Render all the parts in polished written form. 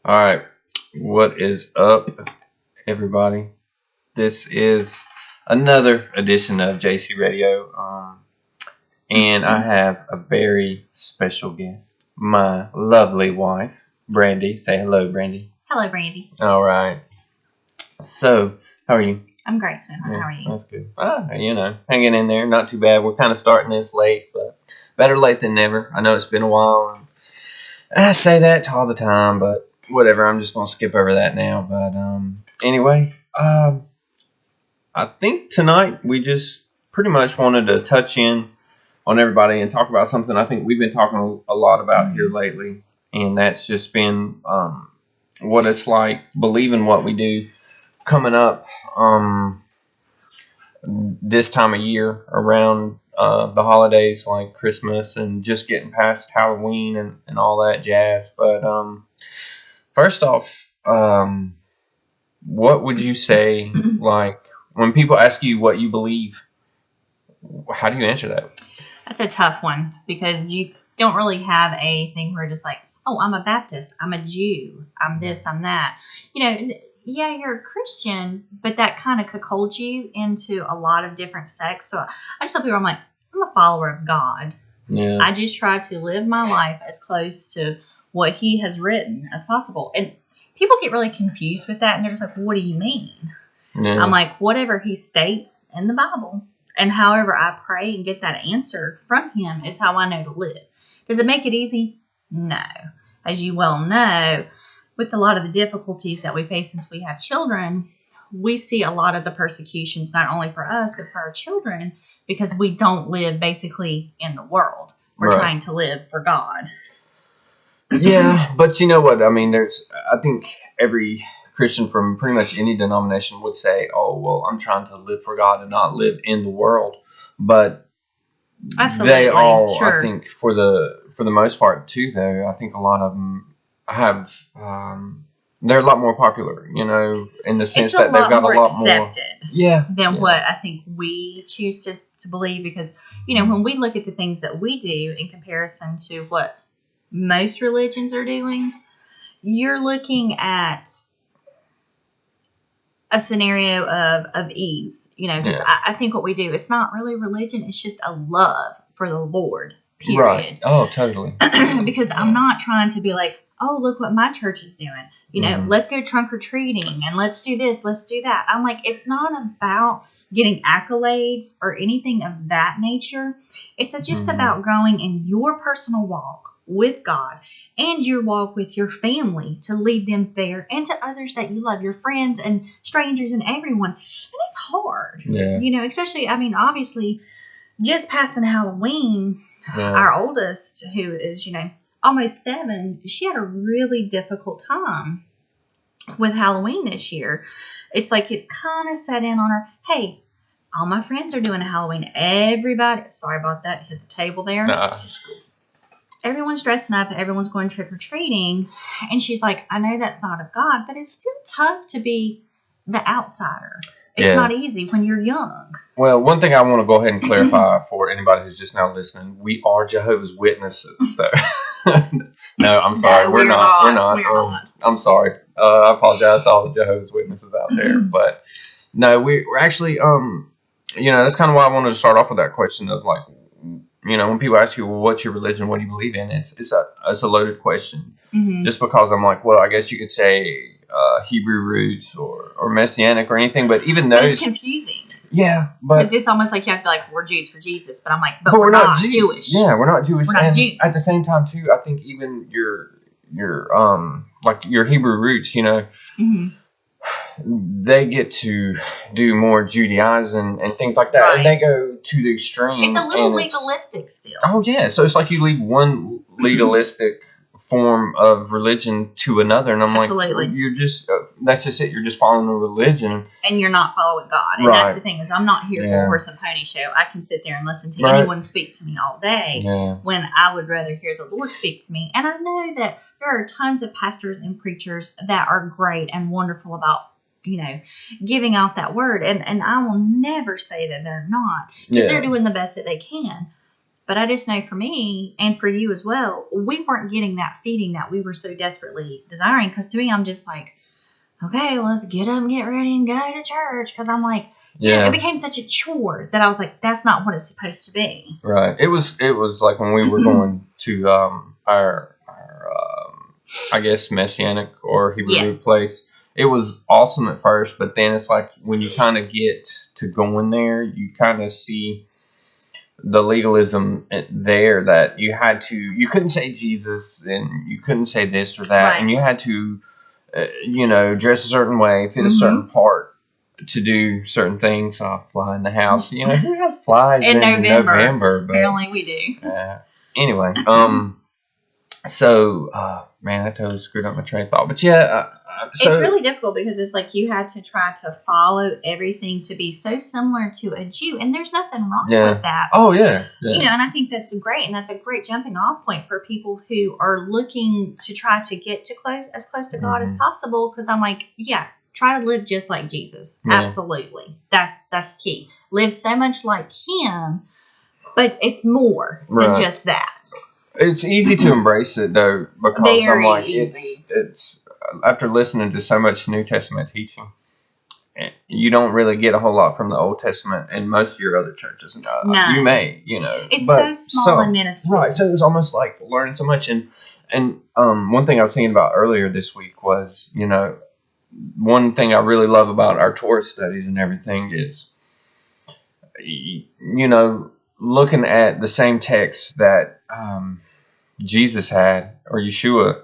All right, what is up, everybody? This is another edition of JC Radio, and I have a very special guest, my lovely wife, Brandy. Say hello, Brandy. Hello, Brandy. All right. So, how are you? I'm great, sweetheart. Yeah, How are you? that's good. Hanging in there. Not too bad. We're kind of starting this late, but better late than never. I know it's been a while, and I say that all the time, but whatever. I'm just gonna skip over that now. But anyway, I think tonight we just pretty much wanted to touch in on everybody and talk about something I think we've been talking a lot about here lately, and that's just been what it's like believing what we do coming up this time of year around the holidays like Christmas and just getting past Halloween and all that jazz. But first off, what would you say, like, when people ask you what you believe, how do you answer that? That's a tough one because you don't really have a thing where just like, oh, I'm a Baptist, I'm a Jew, I'm this, I'm that. Yeah, you're a Christian, but that kind of cuckolds you into a lot of different sects. So I just tell people, I'm a follower of God. Yeah. I just try to live my life as close to what He has written as possible. And people get really confused with that, and they're just like, what do you mean? Yeah. I'm like, whatever He states in the Bible, and however I pray and get that answer from Him is how I know to live. Does it make it easy? No. As you well know, with a lot of the difficulties that we face since we have children, we see a lot of the persecutions, not only for us, but for our children, because we don't live basically in the world. We're Right. trying to live for God. Yeah, but you know what? I mean, I think every Christian from pretty much any denomination would say, oh, well, I'm trying to live for God and not live in the world. But Absolutely, they all, sure. I think, for the most part, too, though, I think a lot of them have, they're a lot more popular, in the sense that they've got a lot more accepted than what I think we choose to believe. Because, when we look at the things that we do in comparison to what most religions are doing, you're looking at a scenario of ease, because I think what we do, it's not really religion, it's just a love for the Lord, period. Right. Oh, totally. Because I'm not trying to be like, oh, look what my church is doing. Let's go trunk or treating and let's do this, let's do that. I'm like, it's not about getting accolades or anything of that nature. It's just about growing in your personal walk with God and your walk with your family to lead them there and to others that you love, your friends and strangers and everyone. And it's hard, especially, obviously just passing Halloween, our oldest, who is, almost 7, she had a really difficult time with Halloween this year. It's like it's kind of set in on her. Hey, all my friends are doing a Halloween. Everybody, sorry about that, hit the table there. Nah, that's cool. Everyone's dressing up, everyone's going trick-or-treating, and she's like, I know that's not of God, but it's still tough to be the outsider. It's not easy when you're young. Well, one thing I want to go ahead and clarify for anybody who's just now listening, we are Jehovah's Witnesses. So, no, I'm sorry. No, we're not. We're not. I'm sorry. I apologize to all the Jehovah's Witnesses out there. But, no, we're actually, that's kind of why I wanted to start off with that question of, like, when people ask you, well, what's your religion? What do you believe in? It's a loaded question. Mm-hmm. Just because I'm like, well, I guess you could say Hebrew roots or Messianic or anything, but even those, it's confusing. Yeah, but because it's almost like you have to be like, we're Jews for Jesus, but I'm like, but we're not Jewish. Yeah, we're not Jewish. We're not Jews. At the same time, too, I think even your like your Hebrew roots, they get to do more Judaizing and things like that, right. And they go to the extreme. It's a little legalistic still. Oh yeah, so it's like you leave one legalistic form of religion to another, and I'm Absolutely. Like, you're just that's just it. You're just following a religion, and you're not following God. And that's the thing, is I'm not here for a horse and pony show. I can sit there and listen to anyone speak to me all day when I would rather hear the Lord speak to me. And I know that there are tons of pastors and preachers that are great and wonderful about giving out that word, and I will never say that they're not, because they're doing the best that they can. But I just know for me and for you as well, we weren't getting that feeding that we were so desperately desiring. Because to me, I'm just like, okay, well, let's get up and get ready and go to church. Because I'm like, it became such a chore that I was like, that's not what it's supposed to be. Right. It was like when we were going to our I guess Messianic or Hebrew place. It was awesome at first, but then it's like when you kind of get to going there, you kind of see the legalism there, that you couldn't say Jesus and you couldn't say this or that, and you had to dress a certain way, fit a certain part to do certain things. Fly in the house. Who has flies in November? But, apparently we do. Anyway, so man, I totally screwed up my train of thought. But yeah, so it's really difficult because it's like you had to try to follow everything to be so similar to a Jew, and there's nothing wrong with that. Oh yeah. And I think that's great, and that's a great jumping off point for people who are looking to try to get as close to God as possible. Because I'm like, try to live just like Jesus. Absolutely, that's key. Live so much like Him, but it's more than just that. It's easy to embrace it though, because I'm like, it's after listening to so much New Testament teaching, you don't really get a whole lot from the Old Testament in most of your other churches. No. You may, it's so small and minuscule. Right, so it was almost like learning so much. And one thing I was thinking about earlier this week was, one thing I really love about our Torah studies and everything is, looking at the same text that Jesus had, or Yeshua,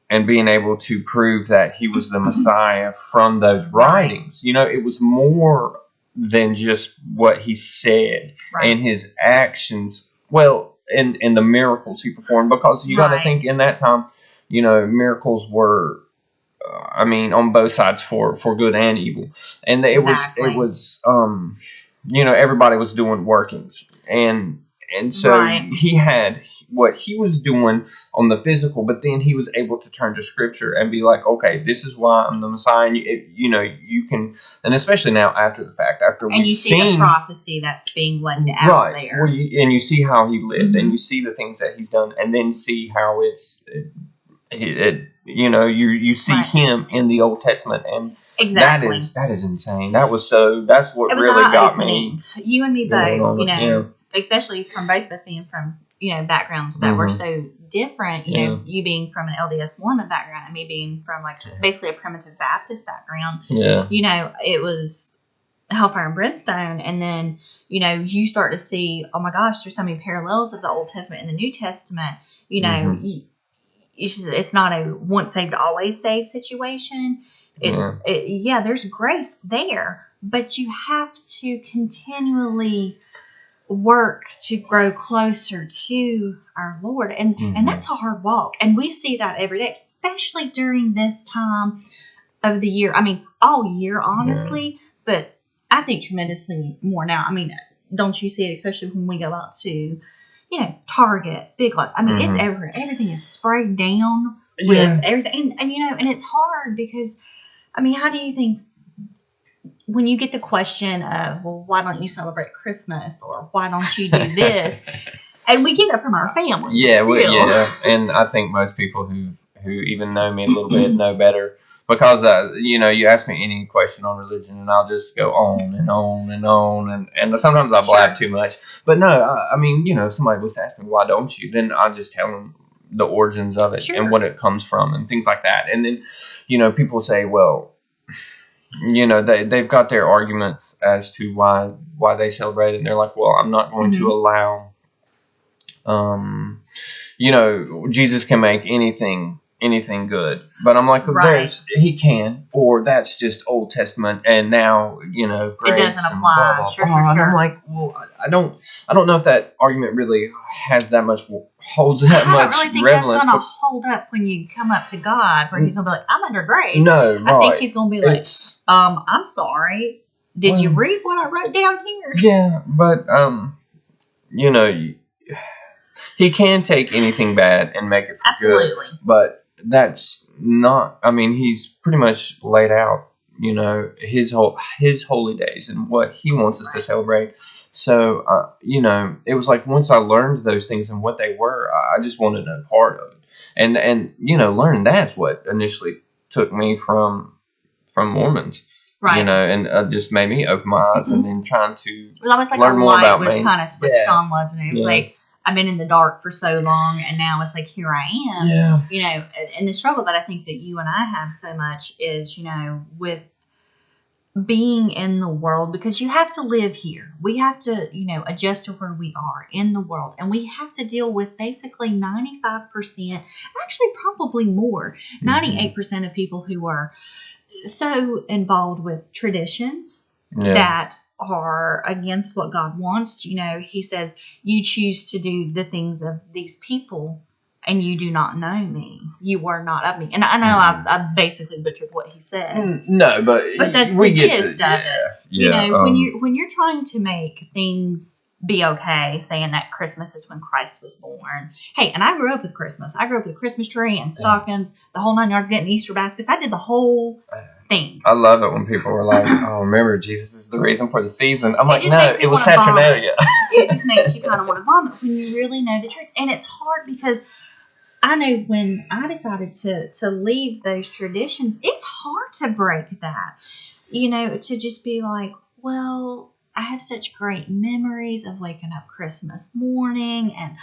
and being able to prove that he was the Messiah from those writings. It was more than just what he said and his actions. Well, and the miracles he performed, because you got to think in that time, miracles were, on both sides for good and evil, and it was everybody was doing workings, and so he had what he was doing on the physical, but then he was able to turn to Scripture and be like, okay, this is why I'm the Messiah. And you can, and especially now after the fact, after and you see the prophecy that's being led out there, and you see how he lived, and you see the things that he's done, and then see how you see him in the Old Testament, and exactly that is insane. That's what really got me. You and me both, especially from both of us being from backgrounds that were so different. You being from an LDS Mormon background and me being from basically a primitive Baptist background. It was hellfire and brimstone, and then you start to see, oh my gosh, there's so many parallels of the Old Testament and the New Testament. It's not a once saved always saved situation. There's grace there, but you have to continually work to grow closer to our Lord, and that's a hard walk, and we see that every day, especially during this time of the year. All year, honestly, but I think tremendously more now. Don't you see it, especially when we go out to Target, Big Lots. It's everywhere. Everything is sprayed down with everything. And it's hard because, how do you think, when you get the question of, well, why don't you celebrate Christmas, or why don't you do this? And we get that from our family. And I think most people who even know me a little bit know better, because you ask me any question on religion and I'll just go on and on and on, and sometimes I blab too much. But no, if somebody was asking why don't you, then I'll just tell them the origins of it and what it comes from and things like that. And then people say, well, they've got their arguments as to why they celebrate it, and they're like, well, I'm not going to allow Jesus can make anything good. But I'm like, he can, or that's just Old Testament, and now grace it doesn't apply. Blah, blah, sure. And I'm like, well, I don't know if that argument really holds that much relevance. I don't really think that's going to hold up when you come up to God, where he's going to be like, I'm under grace. No, I think he's going to be like, I'm sorry. Did you read what I wrote down here? Yeah, but he can take anything bad and make it for good. But that's not. He's pretty much laid out, his holy days and what he wants us to celebrate. So, it was like once I learned those things and what they were, I just wanted a part of it. And learning that's what initially took me from Mormons. Right. And just made me open my eyes, and then trying to It was almost like learn a more light about was me. kind of switched Yeah. on, wasn't it? It was Yeah. like, I've been in the dark for so long, and now it's like, here I am. Yeah. And the struggle that I think that you and I have so much is, with being in the world, because you have to live here. We have to, adjust to where we are in the world. And we have to deal with basically 95%, actually probably more, 98% of people who are so involved with traditions that are against what God wants. He says, you choose to do the things of these people, and you do not know me. You are not of me. And I know I basically butchered what he said. No, but that's we the get gist of it. Yeah. When you're trying to make things be okay, saying that Christmas is when Christ was born. Hey, and I grew up with Christmas. I grew up with a Christmas tree and stockings, the whole 9 yards, getting Easter baskets. I did the whole thing. I love it when people are like, "Oh, remember, Jesus is the reason for the season." I'm like, no, it was Saturnalia. Saturnalia. It just makes you kind of want to vomit when you really know the truth. And it's hard because I know when I decided to leave those traditions, it's hard to break that. To just be like, well, I have such great memories of waking up Christmas morning and,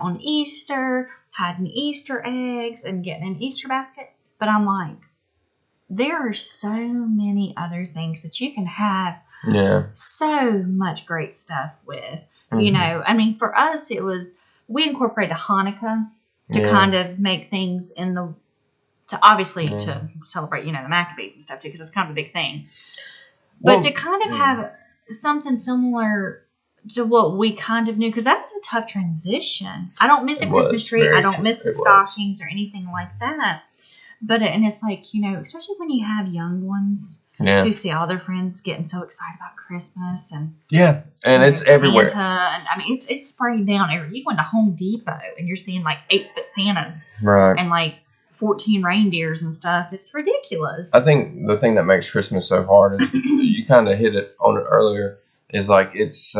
on Easter, hiding Easter eggs and getting an Easter basket. But I'm like, there are so many other things that you can have so much great stuff with. For us, we incorporated Hanukkah to kind of make things to celebrate, the Maccabees and stuff too, because it's kind of a big thing. But to kind of have something similar to what we kind of knew, because that was a tough transition. I don't miss the Christmas tree. I don't miss the stockings or anything like that. But and it's like, especially when you have young ones who see all their friends getting so excited about Christmas and it's everywhere. Santa, and it's sprayed down everywhere. You go into Home Depot and you're seeing like 8-foot Santas, and like 14 reindeers and stuff. It's ridiculous. I think the thing that makes Christmas so hard is you kind of hit it on it earlier. Is like it's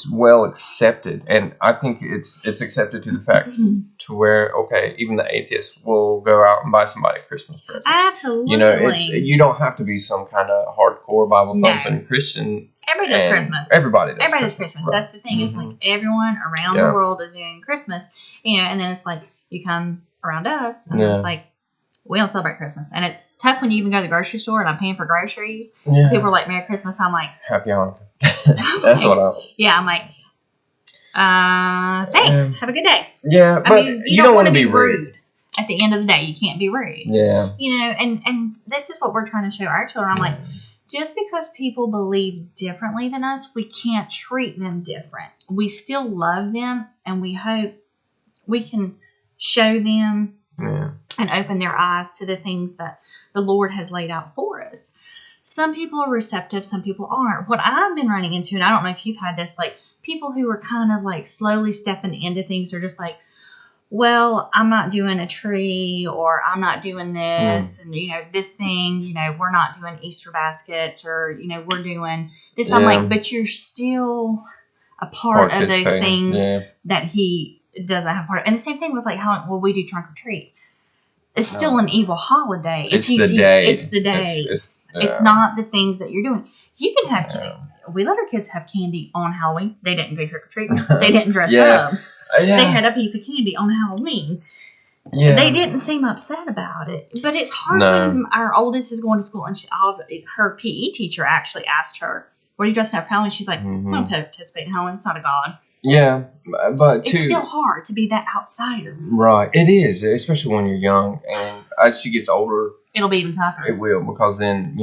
well accepted, and I think it's accepted to the fact to where even the atheists will go out and buy somebody a Christmas present. Absolutely. You don't have to be some kind of hardcore Bible thumping Christian. Everybody does Christmas. Everybody does Christmas. Right. That's the thing. It's like everyone around the world is doing Christmas, and then it's like you come around us, and it's like we don't celebrate Christmas, and it's tough when you even go to the grocery store and I'm paying for groceries. People are like, "Merry Christmas." I'm like, "Happy Hanukkah." That's what I. Yeah, I'm like, thanks. Have a good day. Yeah, but you don't want to be rude. At the end of the day, you can't be rude. Yeah. And this is what we're trying to show our children. I'm like, just because people believe differently than us, we can't treat them different. We still love them, and we hope we can show them and open their eyes to the things that the Lord has laid out for us. Some people are receptive, some people aren't. What I've been running into, and I don't know if you've had this, like people who are kind of like slowly stepping into things are just like, well, I'm not doing a tree, or I'm not doing this, and this thing, we're not doing Easter baskets, or we're doing this. I'm like, but you're still a part of those things that He doesn't have part of. And the same thing with like how we do trunk or treat. It's still an evil holiday. It's the day. It's the day. It's not the things that you're doing. You can have we let our kids have candy on Halloween. They didn't go trick or treating. They didn't dress up. They had a piece of candy on Halloween. Yeah. They didn't seem upset about it. But it's hard when our oldest is going to school, and her PE teacher actually asked her, "What are you dressing up for Halloween?" She's like, "I don't participate in Halloween. It's not a god." Yeah, but it's still hard to be that outsider. Right, it is, especially when you're young, and as she gets older, it'll be even tougher. It will, because then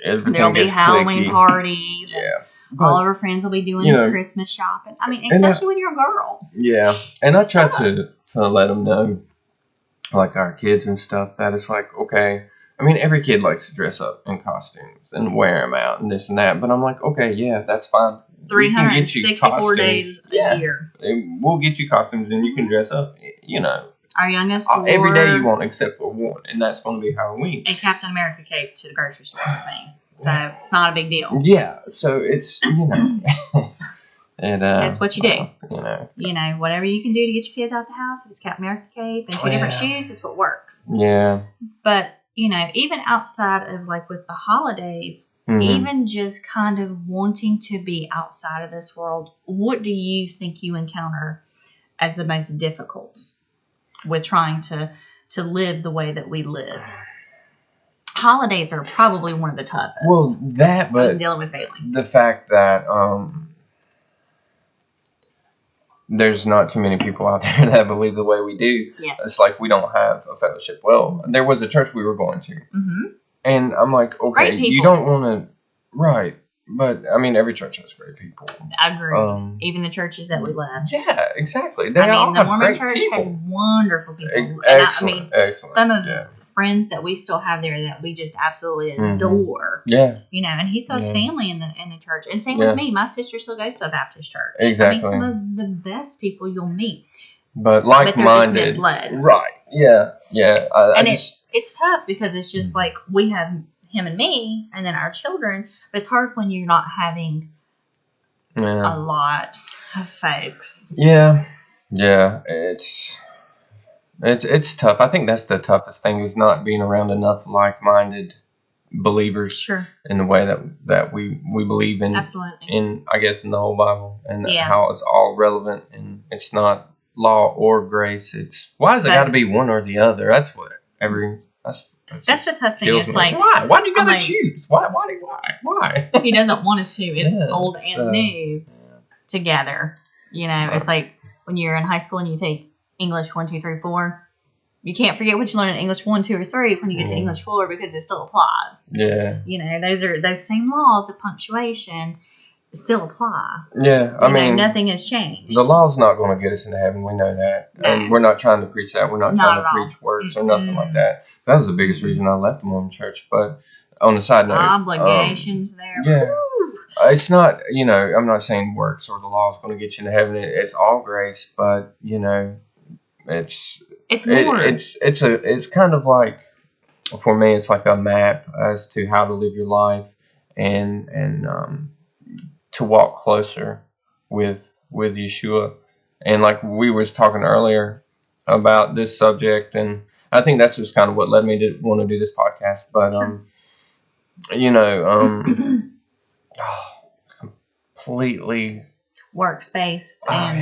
everything there'll be gets Halloween clicky. Parties. Yeah, all of her friends will be doing Christmas shopping. I mean, especially when you're a girl. Yeah, and I try to let them know, like our kids and stuff, that it's like, okay. I mean, every kid likes to dress up in costumes and wear them out and this and that. But I'm like, okay, yeah, that's fine. 364 days a year. We'll get you costumes and you can dress up, Our youngest every day you want except for one. And that's going to be Halloween. A Captain America cape to the grocery store with me. So it's not a big deal. Yeah. So it's, That's what you do. You know. Whatever you can do to get your kids out the house. If it's Captain America cape and 2 different shoes, it's what works. Yeah. But, even outside of like with the holidays, even just kind of wanting to be outside of this world, what do you think you encounter as the most difficult with trying to live the way that we live? Holidays are probably one of the toughest. Well, but dealing with family. The fact that there's not too many people out there that believe the way we do. Yes. It's like we don't have a fellowship. Well, there was a church we were going to. Mm-hmm. And I'm like, okay, you don't want to, right. But, I mean, every church has great people. I agree. Even the churches that we left. Yeah, exactly. The Mormon church had wonderful people. Excellent. Some of the friends that we still have there that we just absolutely adore. Yeah. And he still has family in the church. And same with me. My sister still goes to a Baptist church. Exactly. Some of the best people you'll meet. But like-minded. They're just misled. Right. Yeah. Yeah. It's tough because it's just like we have him and me and then our children, but it's hard when you're not having a lot of folks. Yeah. It's tough. I think that's the toughest thing is not being around enough like-minded believers in the way that we believe in. Absolutely. In I guess in the whole Bible and how it's all relevant and it's not law or grace. It's why does it got to be one or the other? That's what that's the tough thing. It's like why do you gotta choose? Why? He doesn't want us to. It's old and new together. It's like when you're in high school and you take English 1, 2, 3, 4. You can't forget what you learned in English 1, 2, or 3 when you get to English 4 because it still applies. Yeah. Those same laws of punctuation still apply. Yeah, I mean, nothing has changed. The law's not going to get us into heaven. We know that, and we're not trying to preach that. We're not trying to preach works or nothing like that. That was the biggest reason I left the Mormon church. But on the side note, obligations there. Yeah, it's not. I'm not saying works or the law is going to get you into heaven. It's all grace, but it's more. It's kind of like, for me, it's like a map as to how to live your life and to walk closer with Yeshua. And like we was talking earlier about this subject, and I think that's just kind of what led me to want to do this podcast. But completely works based and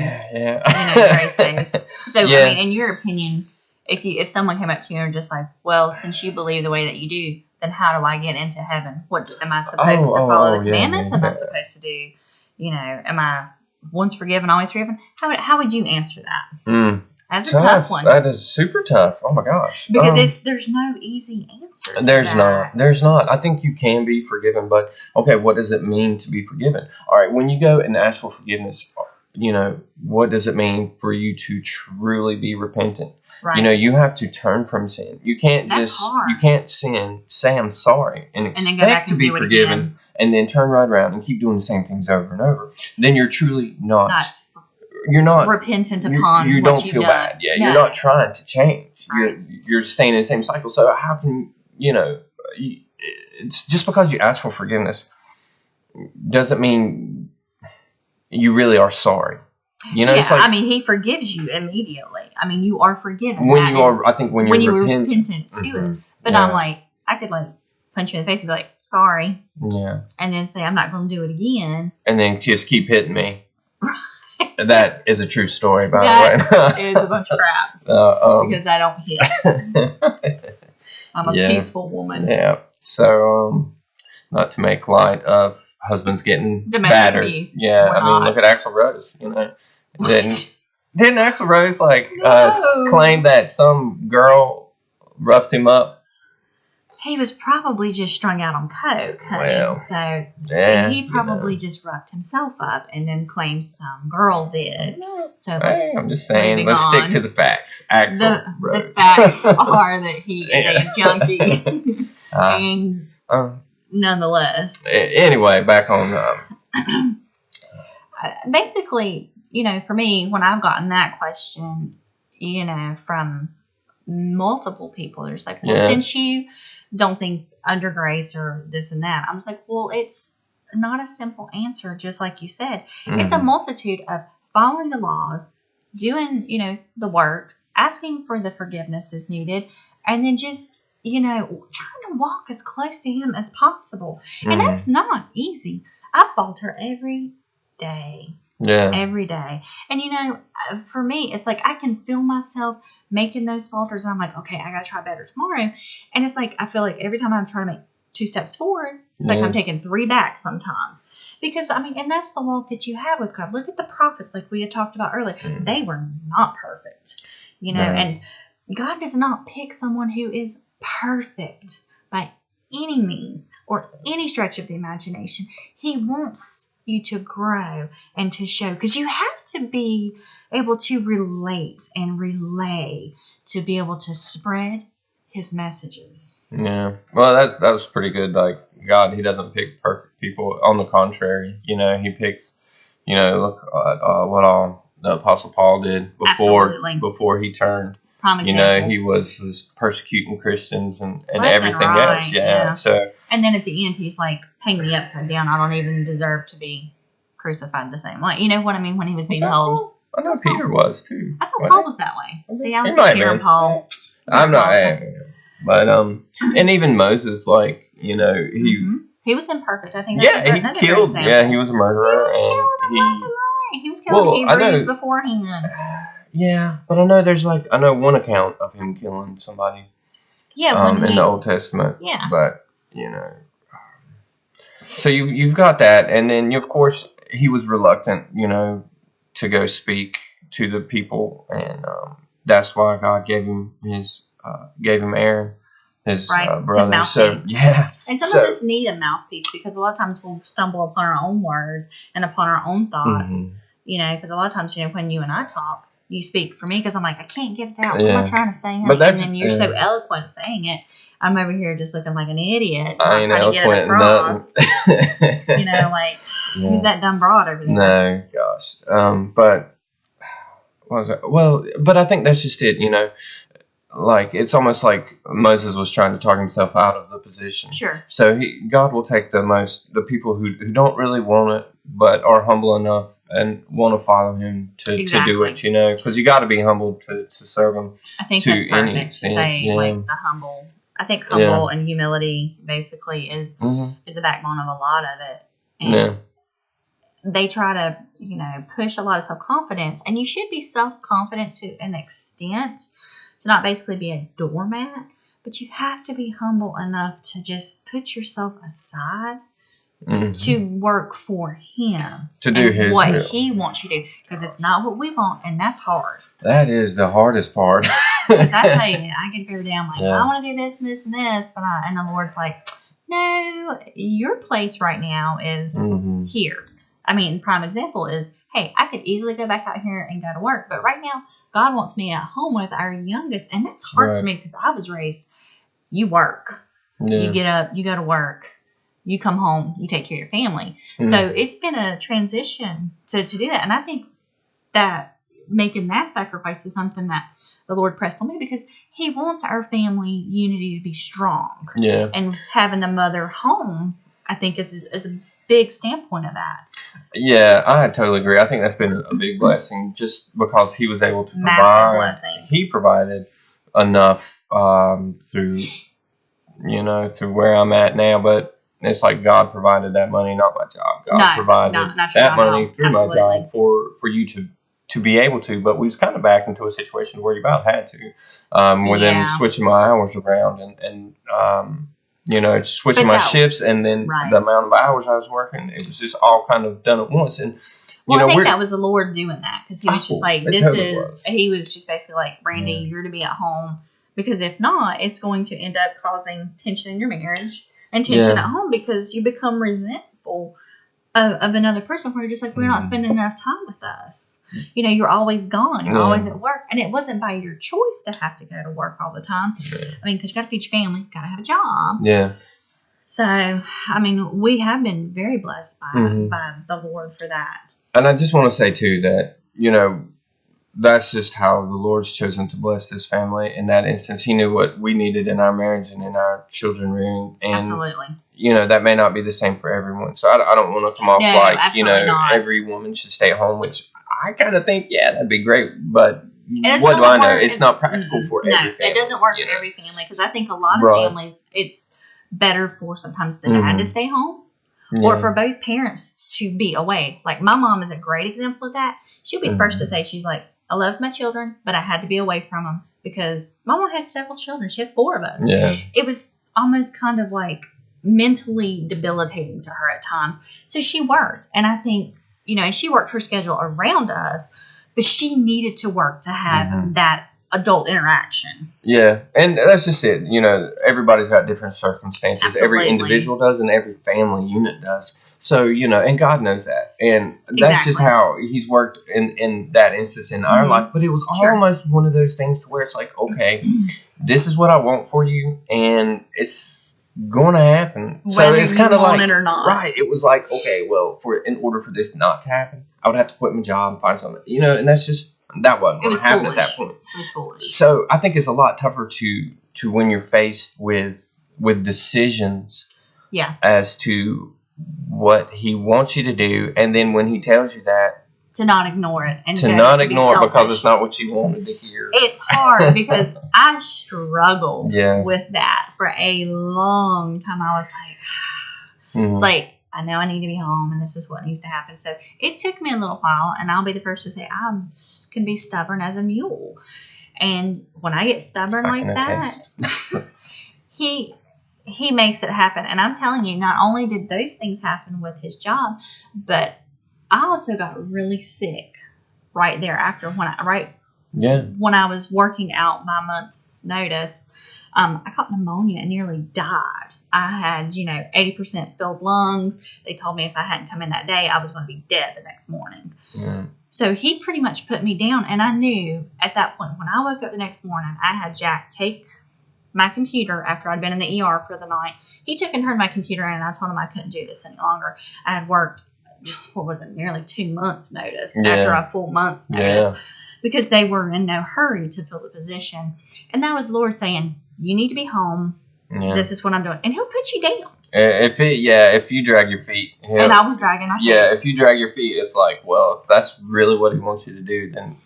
grace based. So I mean, in your opinion, if someone came up to you and just like, well, since you believe the way that you do, then how do I get into heaven? What am I supposed to follow the commandments? Am I supposed to do? Am I once forgiven, always forgiven? How would you answer that? That's a tough one. That is super tough. Oh my gosh. Because there's no easy answer to that. There's not. I think you can be forgiven, but okay, what does it mean to be forgiven? All right, when you go and ask for forgiveness, what does it mean for you to truly be repentant? Right. You have to turn from sin. You can't you can't sin, say I'm sorry, and expect to be forgiven, and then turn right around and keep doing the same things over and over. Then you're truly you're not repentant upon you what don't you've feel done. bad. Yeah, you're not trying to change. Right. You're staying in the same cycle. So how can it's just because you ask for forgiveness doesn't mean you really are sorry. It's like, he forgives you immediately. You are forgiven. When you're repentant to it. But I'm like, I could punch you in the face and be like, sorry. Yeah. And then say, I'm not going to do it again. And then just keep hitting me. That is a true story, by the way. That is a bunch of crap. Because I don't hit. I'm a peaceful woman. Yeah. So, not to make light of husbands getting battered. Abuse. Yeah. Look at Axl Rose. Didn't Axl Rose claim that some girl roughed him up? He was probably just strung out on coke, honey. Well, so he probably just roughed himself up and then claimed some girl did. So I'm just saying, let's stick to the facts. Axl Rose. The facts are that he is a junkie, and nonetheless. Anyway, back on. Basically, for me, when I've gotten that question, from multiple people, there's like, well, since you don't think under grace or this and that. I was like, well, it's not a simple answer, just like you said. It's a multitude of following the laws, doing, the works, asking for the forgiveness is needed, and then just, trying to walk as close to him as possible. And that's not easy. I falter every day. Yeah. Every day. And, for me, it's like I can feel myself making those falters. And I'm like, okay, I got to try better tomorrow. And it's like I feel like every time I'm trying to make 2 steps forward, it's like I'm taking 3 back sometimes. Because, and that's the walk that you have with God. Look at the prophets, like we had talked about earlier. They were not perfect, and God does not pick someone who is perfect by any means or any stretch of the imagination. He wants you to grow and to show, because you have to be able to relate and relay to be able to spread his messages. Yeah. Well, that was pretty good. Like, God, he doesn't pick perfect people. On the contrary, he picks, look at what all the Apostle Paul did before he turned. Prime example. He was persecuting Christians and everything else. Yeah. So. And then at the end, he's like, hang me upside down. I don't even deserve to be crucified the same way. You know what I mean? When he was being held. I know Peter was too. I thought Paul was that way. See, I was Peter and Paul. I'm not. But and even Moses, like, he was imperfect. I think. Yeah, he killed. Yeah, he was a murderer, he was killing Hebrews beforehand. Yeah, but I know one account of him killing somebody. Yeah, in the Old Testament. Yeah, but so you've got that, and then of course he was reluctant, to go speak to the people, and that's why God gave him Aaron, his brother. His so yeah, and some of us need a mouthpiece, because a lot of times we'll stumble upon our own words and upon our own thoughts. Because a lot of times, when you and I talk, you speak for me, because I'm like, I can't get it out. What am I trying to say? And then you're so eloquent saying it. I'm over here just looking like an idiot. I ain't trying to get it across. Who's that dumb broad over there? No, gosh. But what was it? Well, but I think that's just it. Like, it's almost like Moses was trying to talk himself out of the position. Sure. So God will take the people who don't really want it, but are humble enough and want to follow him to do it, because you got to be humble to serve him. I think that's perfect to say, like, the humble. I think humble and humility basically is the backbone of a lot of it. And they try to, push a lot of self-confidence, and you should be self-confident to an extent, to not basically be a doormat, but you have to be humble enough to just put yourself aside to work for him, to do his what will. He wants you to do, because it's not what we want, and that's hard. That is the hardest part. Because I tell you, I get every day, I'm like, I want to do this and this and this, and the Lord's like, no, your place right now is here. Prime example is, hey, I could easily go back out here and go to work, but right now God wants me at home with our youngest, and that's hard for me, because I was raised, you work, you get up, you go to work, you come home, you take care of your family. So it's been a transition to do that, and I think that making that sacrifice is something that the Lord pressed on me, because He wants our family unity to be strong. Yeah. And having the mother home, I think, is a big standpoint of that. Yeah, I totally agree. I think that's been a big blessing, just because he was able to provide. Massive blessing. He provided enough through where I'm at now, but it's like God provided that money, not my job. God provided not that money through my job for you to be able to, but we was kind of back into a situation where you about had to, with them switching my hours around and switching my shifts, and then the amount of hours I was working, it was just all kind of done at once. And I think that was the Lord doing that, because He was just like, He was just basically like, Brandy, you're to be at home, because if not, it's going to end up causing tension in your marriage and tension at home, because you become resentful of another person, where you're just like, we're not spending enough time with us. You're always gone. You're always at work. And it wasn't by your choice to have to go to work all the time. Yeah. Because you got to feed your family. You got to have a job. Yeah. So, we have been very blessed by the Lord for that. And I just want to say, too, that, that's just how the Lord's chosen to bless this family in that instance. He knew what we needed in our marriage and in our children rearing. And, Absolutely. that may not be the same for everyone. So I don't want to come off No, like, absolutely not. every woman should stay at home, which I kind of think, yeah, that'd be great. But It's what do not I know? work- It's not practical for No, every family. it doesn't work you for know? every family because I think a lot of Right. families, it's better for sometimes the dad to Mhm. stay home Yeah. or for both parents to be away. Like my mom is a great example of that. She'll be the first to say, she's like, I love my children, but I had to be away from them because Mama had several children. She had 4 of us. Yeah. It was almost kind of like mentally debilitating to her at times. So she worked. And I think, and she worked her schedule around us, but she needed to work to have that adult interaction. Yeah, and that's just it. Everybody's got different circumstances. Absolutely. Every individual does, and every family unit does. So, and God knows that. And that's just Exactly. how He's worked in that instance in our life. But it was Sure. almost one of those things to where it's like, okay, this is what I want for you, and it's going to happen. So Whether it's you kind of want like, it or not. right, it was like, okay, well, in order for this not to happen, I would have to quit my job and find something, and that's just, that wasn't It going was to happen foolish. at that point. It was foolish. So I think it's a lot tougher to when you're faced with decisions Yeah. as to what He wants you to do, and then when He tells you that, To not ignore it. And to go not be ignore it because selfish. it's not what you wanted to hear. It's hard because I struggled Yeah. with that for a long time. I was like, Mhm. it's like, I know I need to be home and this is what needs to happen. So it took me a little while, and I'll be the first to say I can be stubborn as a mule. And when I get stubborn I like can that, attest. he makes it happen. And I'm telling you, not only did those things happen with his job, but I also got really sick right there after when I was working out my month's notice. I caught pneumonia and nearly died. I had, 80% filled lungs. They told me if I hadn't come in that day, I was going to be dead the next morning. Yeah. So he pretty much put me down. And I knew at that point, when I woke up the next morning, I had Jack take my computer after I'd been in the ER for the night. He took and turned my computer in, and I told him I couldn't do this any longer. I had worked, nearly 2 months notice after a full month's notice because they were in no hurry to fill the position. And that was the Lord saying, you need to be home. Yeah. This is what I'm doing. And He'll put you down. If you drag your feet. And I was dragging my feet. Yeah, if you drag your feet, it's like, well, if that's really what He wants you to do, then,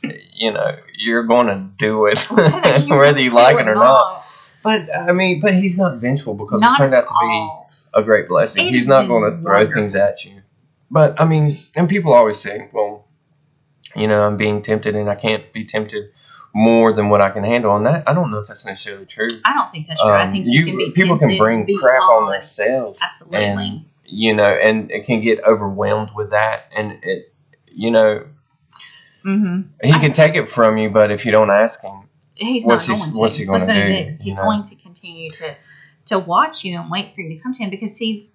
you're going to do it, whether you like it or not. But, but He's not vengeful because it's turned out to be a great blessing. He's not going to throw things at you. But, and people always say, well, I'm being tempted and I can't be tempted more than what I can handle. And that, I don't know if that's necessarily true. I don't think that's true. I think people can bring crap on themselves. Absolutely. And, and it can get overwhelmed with that. And it, He can take it from you, but if you don't ask Him, He's what's not going to. What's He going to do? He's going to continue to watch you and wait for you to come to Him because He's.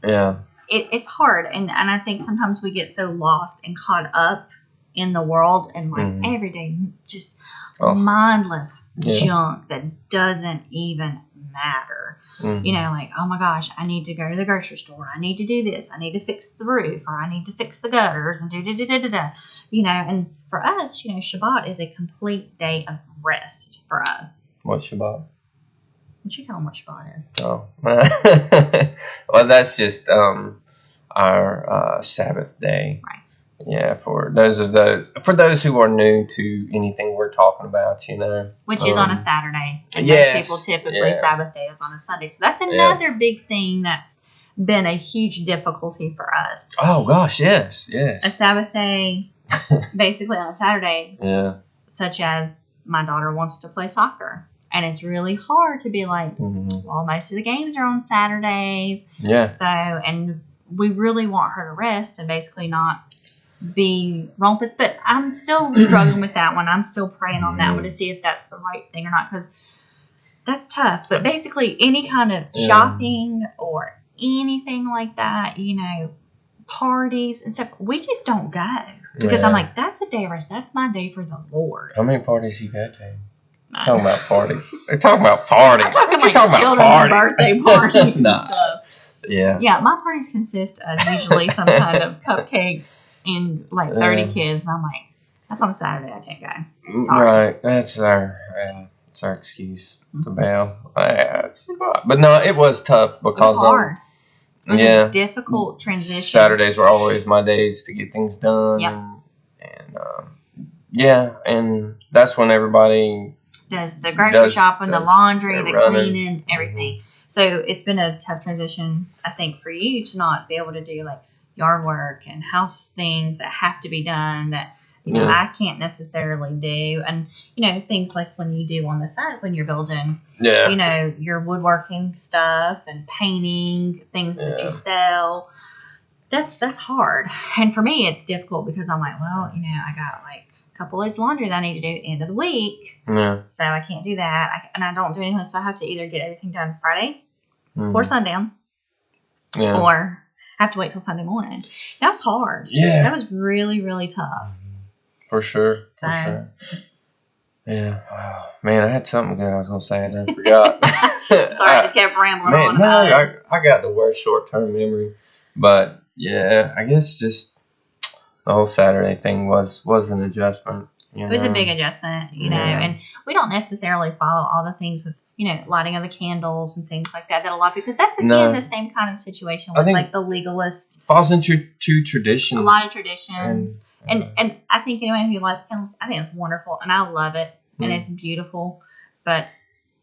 Yeah. It's hard, and I think sometimes we get so lost and caught up in the world and everyday just mindless junk that doesn't even matter. Like, oh my gosh, I need to go to the grocery store. I need to do this. I need to fix the roof, or I need to fix the gutters and da-da-da-da-da. And for us, Shabbat is a complete day of rest for us. What's Shabbat? Would you tell them what Shabbat is? Oh. Well, that's just our Sabbath day. Right. Yeah, for those who are new to anything we're talking about, Which is on a Saturday. And yes, most people typically Sabbath day is on a Sunday. So that's another big thing that's been a huge difficulty for us. Oh gosh, yes. A Sabbath day, basically on a Saturday. Yeah. Such as my daughter wants to play soccer. And it's really hard to be like, well, most of the games are on Saturdays. Yeah. So, and we really want her to rest and basically not be rompous. But I'm still struggling with that one. I'm still praying on that one to see if that's the right thing or not, because that's tough. But basically, any kind of shopping or anything like that, parties and stuff, we just don't go. Because I'm like, that's a day of rest. That's my day for the Lord. How many parties you go to? Talking about parties. They're talking about parties. I'm talking What you like children's birthday parties and Nah. stuff. Yeah. Yeah, my parties consist of usually some kind of cupcakes and like 30 kids. And I'm like, That's on Saturday. I can't go. Sorry. Right. That's our excuse to bail. But no, it was tough It was because hard. It was yeah, a difficult transition. Saturdays were always my days to get things done. Yep. And yeah, and that's when everybody does the grocery shopping, the laundry, the running. cleaning, everything. So it's been a tough transition, I think, for you to not be able to do like yard work and house things that have to be done that you know I can't necessarily do, and you know things like when you do on the side when you're building, you know your woodworking stuff and painting things that you sell. That's hard, and for me it's difficult because I'm like, well, you know, I got like a couple loads of laundry that I need to do at the end of the week, so I can't do that, and I don't do anything, so I have to either get everything done Friday or sundown, or I have to wait till Sunday morning. That was hard. Yeah, that was really, really tough. For sure. For sure. Yeah. Oh, man, I had something good I was gonna say and then forgot. Sorry, I just kept rambling on. I got the worst short-term memory, but yeah, I guess just the whole Saturday thing was an adjustment. It was a big adjustment, you know, and we don't necessarily follow all the things with, you know, lighting of the candles and things like that a lot, because that's again the same kind of situation with like the legalist. Falls into tradition. A lot of traditions. And I think anyone who likes candles, I think it's wonderful and I love it and it's beautiful. But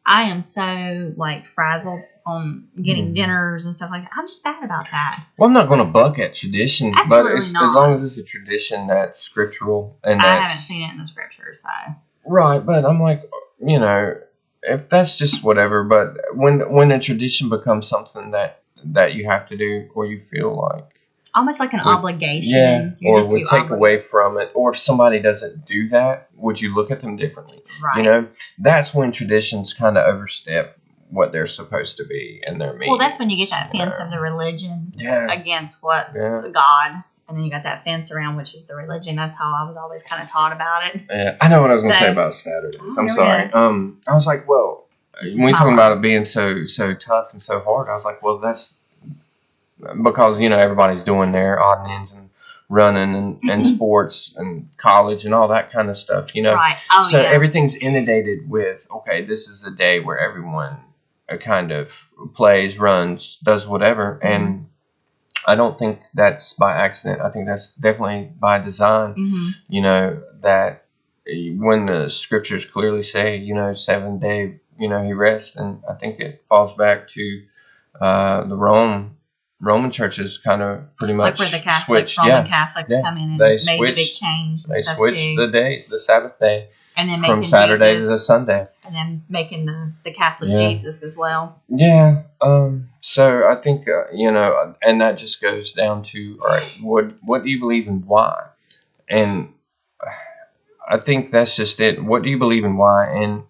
I am so like frazzled on getting dinners and stuff like that. I'm just bad about that. Well, I'm not going to buck at tradition, Absolutely but not. As long as it's a tradition that's scriptural and I haven't seen it in the scriptures, so. Right, but I'm like, you know, if that's just whatever. But when a tradition becomes something that you have to do or you feel like almost like an obligation, or would take away from it, or if somebody doesn't do that, would you look at them differently? Right. You know, that's when traditions kind of overstep what they're supposed to be and their meaning. Well, that's when you get that fence of the religion against what God, and then you got that fence around which is the religion. That's how I was always kind of taught about it. Yeah, I know what I was going to say about Saturdays. I'm sorry. I was like, well, when you're talking about it being so tough and so hard, I was like, well, that's because, you know, everybody's doing their odd and ends and running and sports and college and all that kind of stuff, you know. Right. So everything's inundated with, okay, this is the day where everyone kind of plays, runs, does whatever. And I don't think that's by accident. I think that's definitely by design, you know, that when the scriptures clearly say, you know, 7 day, you know, he rests. And I think it falls back to the Roman churches kind of pretty much like where the Catholics, Roman Catholics come in and made a big change. They switched the Sabbath day, and then from Saturday to Sunday, and then making the Catholic Jesus as well. Yeah. So I think you know, and that just goes down to, all right, what do you believe and why? And I think that's just it. What do you believe and why? And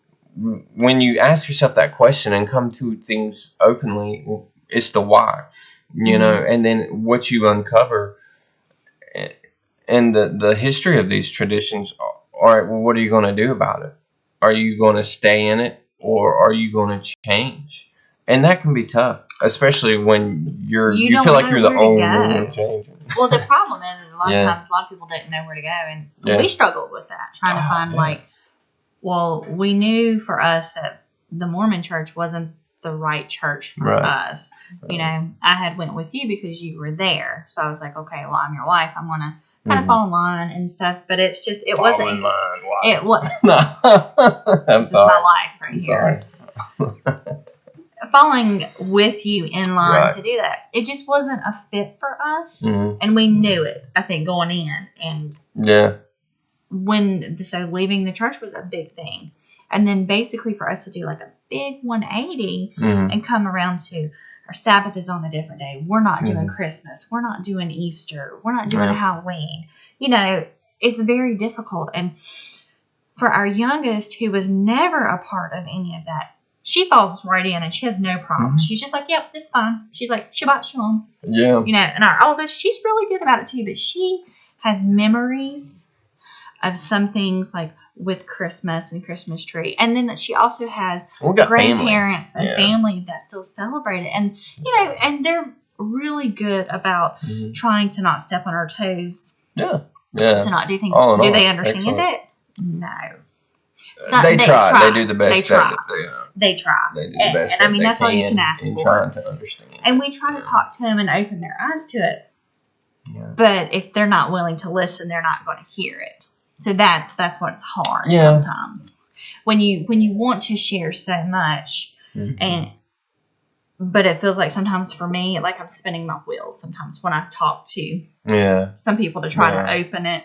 when you ask yourself that question and come to things openly, it's the why. You know, and then what you uncover and the history of these traditions. All right, well, what are you going to do about it? Are you going to stay in it, or are you going to change? And that can be tough, especially when you feel like you're the only one changing. Well, the problem is a lot of times a lot of people didn't know where to go, and we struggled with that, trying to find like, well, we knew for us that the Mormon church wasn't the right church for us. You know, I had went with you because you were there, so I was like, okay, well, I'm your wife, I'm gonna kind of fall in line and stuff, but it's just it wasn't in line. It was I'm sorry. My life right here. Falling with you in line to do that, it just wasn't a fit for us, and we knew it, I think, going in. And so leaving the church was a big thing. And then basically for us to do like a big 180 and come around to our Sabbath is on a different day. We're not doing Christmas. We're not doing Easter. We're not doing Halloween. You know, it's very difficult. And for our youngest, who was never a part of any of that, she falls right in and she has no problem. She's just like, yep, this is fine. She's like, Shabbat Shalom. Yeah. You know, and our oldest, she's really good about it too, but she has memories of some things like with Christmas and Christmas tree. And then she also has grandparents and family that still celebrate it. And, you know, and they're really good about trying to not step on our toes. Yeah. Yeah. to not do things. All in Do all, they understand excellent. it? No. They try. They do the best. They try. They They try. do the best. And I mean, they that's all you can ask in for. trying to understand. And we try to talk to them and open their eyes to it. Yeah. But if they're not willing to listen, they're not going to hear it. So that's what's hard Yeah. sometimes. When you want to share so much, but it feels like sometimes for me, like I'm spinning my wheels sometimes when I talk to some people to try to open it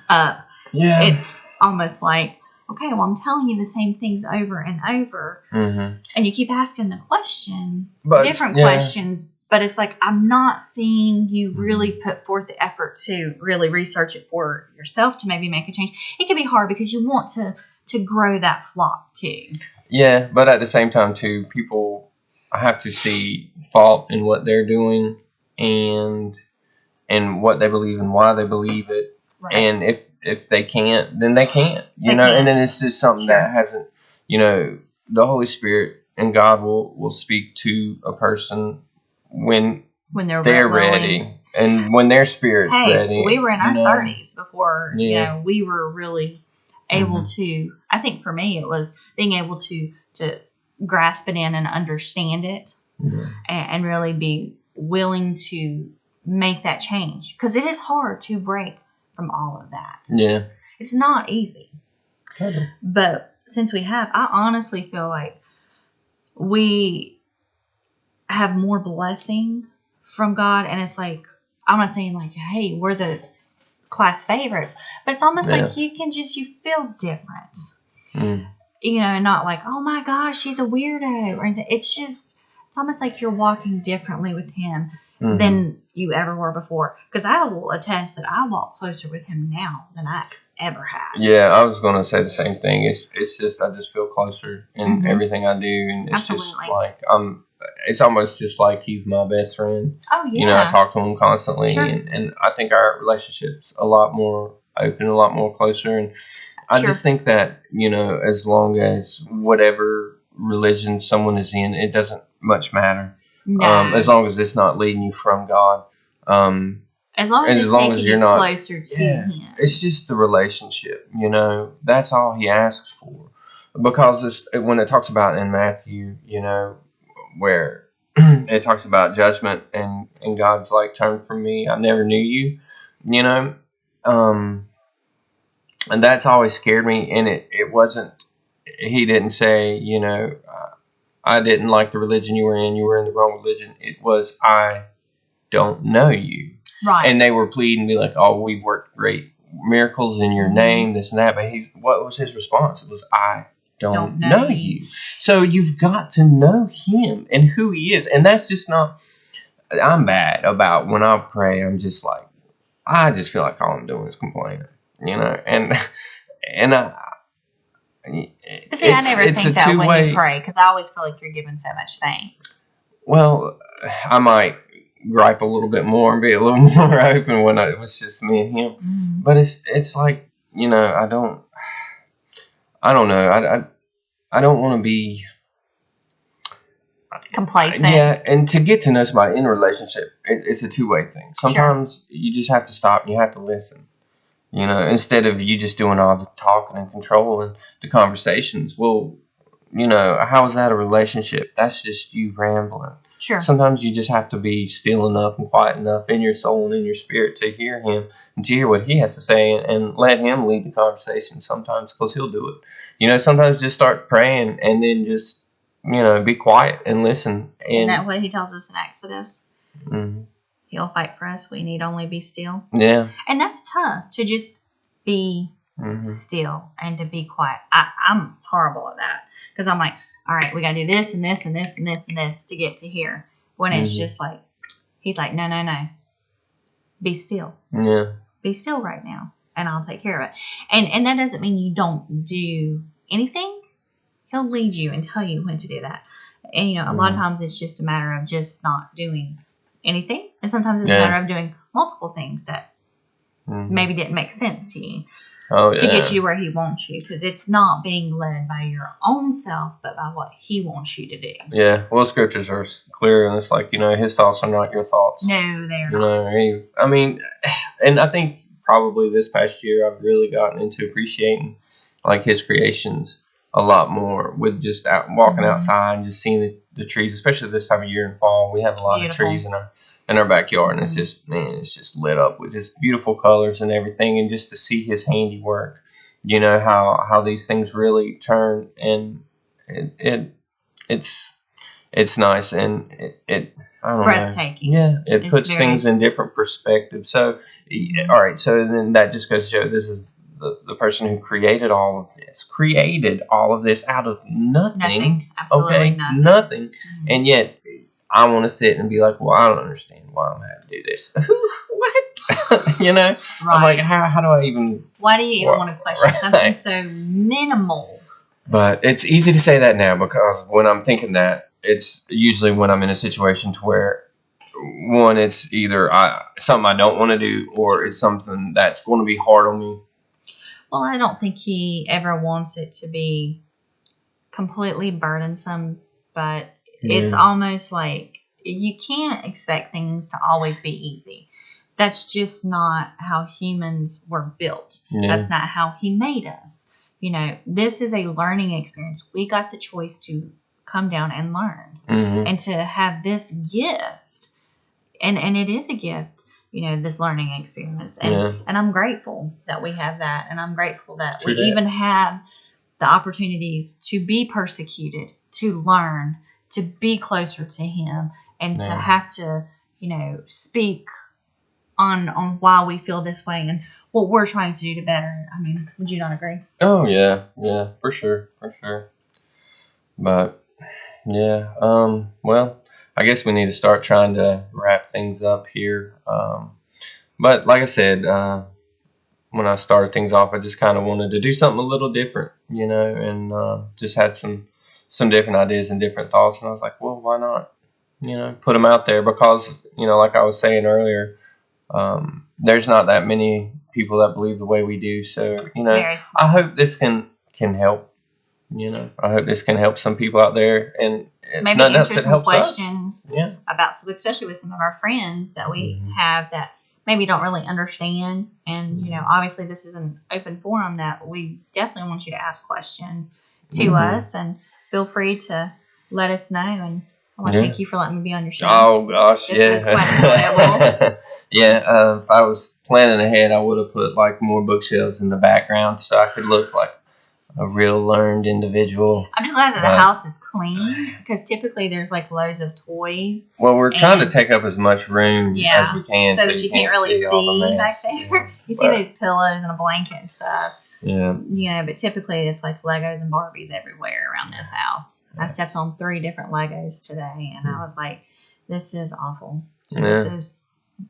up. Yeah. It's almost like, okay, well, I'm telling you the same things over and over, and you keep asking the question, different questions, but it's like I'm not seeing you really put forth the effort to really research it for yourself to maybe make a change. It can be hard because you want to grow that flock too. Yeah, but at the same time too, people have to see fault in what they're doing and what they believe and why they believe it. Right. And if they can't, then they can't. You know, and then it's just something that hasn't, the Holy Spirit and God will speak to a person when they're ready and when their spirit's ready. We were in our 30s before, we were really able to, I think for me it was being able to grasp it in and understand it and really be willing to make that change, because it is hard to break from all of that. Yeah. It's not easy. Okay. But since we have, I honestly feel like we have more blessing from God, and it's like, I'm not saying like, hey, we're the class favorites, but it's almost like you feel different. And not like, oh my gosh, she's a weirdo, or anything. It's almost like you're walking differently with him than you ever were before. Because I will attest that I walk closer with him now than I ever have. Yeah, I was going to say the same thing. It's just, I just feel closer in everything I do, and it's just like it's almost just like he's my best friend. Oh yeah. I talk to him constantly, and I think our relationship's a lot more open, a lot more closer, and I just think that, as long as whatever religion someone is in, it doesn't much matter. No. As long as it's not leading you from God. As long as you're not closer to him. It's just the relationship, That's all he asks for. Because when it talks about in Matthew, where it talks about judgment and God's like, turn from me, I never knew you, and that's always scared me. And it wasn't, he didn't say, I didn't like the religion you were in the wrong religion. It was, I don't know you. Right. And they were pleading, be like, oh, we've worked great miracles in your name, this and that. But what was his response? It was, I don't know you. So you've got to know him and who he is. And that's just not, I'm bad about when I pray, I'm just like, I just feel like all I'm doing is complaining, and but see, I never think that when you pray, because I always feel like you're giving so much thanks. Well, I might gripe a little bit more and be a little more open when it was just me and him. But it's like, I don't know. I don't want to be complacent. Yeah, and to get to know somebody in a relationship, it's a two-way thing. Sometimes you just have to stop and you have to listen. Instead of you just doing all the talking and controlling the conversations. Well, how is that a relationship? That's just you rambling. Sure. Sometimes you just have to be still enough and quiet enough in your soul and in your spirit to hear him and to hear what he has to say and let him lead the conversation sometimes, because he'll do it. Sometimes just start praying and then just, be quiet and listen. Isn't that what he tells us in Exodus? Mm-hmm. He'll fight for us. We need only be still. Yeah. And that's tough, to just be still and to be quiet. I'm horrible at that, because I'm like, all right, we got to do this and this and this and this and this to get to here. When it's just like, he's like, no. Be still. Yeah. Be still right now, and I'll take care of it. And that doesn't mean you don't do anything. He'll lead you and tell you when to do that. And, a lot of times it's just a matter of just not doing anything. And sometimes it's a matter of doing multiple things that maybe didn't make sense to you. To get you where he wants you, because it's not being led by your own self, but by what he wants you to do. Yeah, well, scriptures are clear, and it's like, his thoughts are not your thoughts. No, they're not. And I think probably this past year I've really gotten into appreciating like his creations a lot more with just walking outside and just seeing the trees, especially this time of year in fall. We have a lot Beautiful. of trees in our backyard, and it's just, man, it's just lit up with just beautiful colors and everything, and just to see his handiwork, you know, how these things really turn, and it's it's nice, and it I It's don't know. breathtaking. Yeah, it It's puts very- things in different perspective. So, all right, so then that just goes to show this is the person who created all of this out of nothing. Nothing. Absolutely Okay, nothing. nothing. Mhm. And yet, I want to sit and be like, well, I don't understand why I'm having to do this. What? You know? I'm like, how do I even? Why do you even want to question Right. something so minimal? But it's easy to say that now, because when I'm thinking that, it's usually when I'm in a situation to where, one, it's either something I don't want to do, or it's something that's going to be hard on me. Well, I don't think he ever wants it to be completely burdensome, but it's almost like you can't expect things to always be easy. That's just not how humans were built. Yeah. That's not how he made us. You know, this is a learning experience. We got the choice to come down and learn, and to have this gift, and it is a gift, you know, this learning experience, and I'm grateful that we have that, and I'm grateful that we even have the opportunities to be persecuted, to learn, to be closer to him, and to have to, you know, speak on why we feel this way and what we're trying to do to better. I mean, would you not agree? Oh yeah, for sure. But yeah, well, I guess we need to start trying to wrap things up here. But like I said, when I started things off, I just kind of wanted to do something a little different, you know, and just had some different ideas and different thoughts, and I was like, well, why not, you know, put them out there, because, you know, like I was saying earlier, there's not that many people that believe the way we do, so, you know, I hope this can help. You know, I hope this can help some people out there, and maybe answer some questions us. about, especially with some of our friends that we have that maybe don't really understand. And, you know, obviously this is an open forum that we definitely want you to ask questions to us, and feel free to let us know. And I want to thank you for letting me be on your show. Oh gosh, this was quite enjoyable. If I was planning ahead, I would have put like more bookshelves in the background so I could look like a real learned individual. I'm just glad that the house is clean, because typically there's like loads of toys. Well, we're trying to take up as much room as we can, so that you can't really see back there. Yeah. You see those pillows and a blanket and stuff. Yeah. You know, but typically it's like Legos and Barbies everywhere around this house. I stepped on 3 different Legos today, and I was like, this is awful. So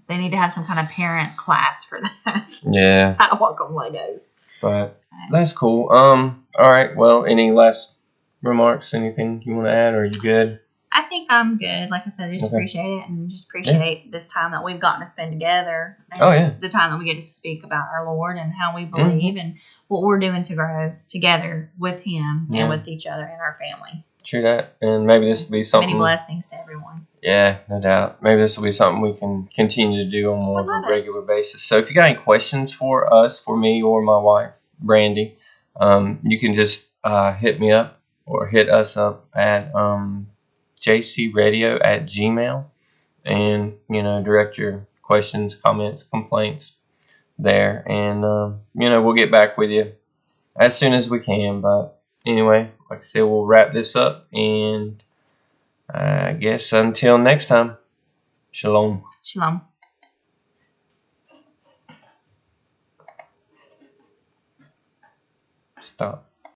they need to have some kind of parent class for that. Yeah. How to walk on Legos. But that's cool. All right. Well, any last remarks? Anything you want to add? Or are you good? I think I'm good. Like I said, I just appreciate it, and just appreciate this time that we've gotten to spend together. And the time that we get to speak about our Lord and how we believe and what we're doing to grow together with Him and with each other and our family. True that. And maybe this will be something. Many blessings to everyone. Yeah, no doubt. Maybe this will be something we can continue to do on more of a regular basis. So if you got any questions for us, for me or my wife, Brandy, you can just hit me up or hit us up at jcradio@gmail.com, and, you know, direct your questions, comments, complaints there, and you know, we'll get back with you as soon as we can. But anyway, like I said, we'll wrap this up, and I guess until next time, shalom. Shalom. Stop.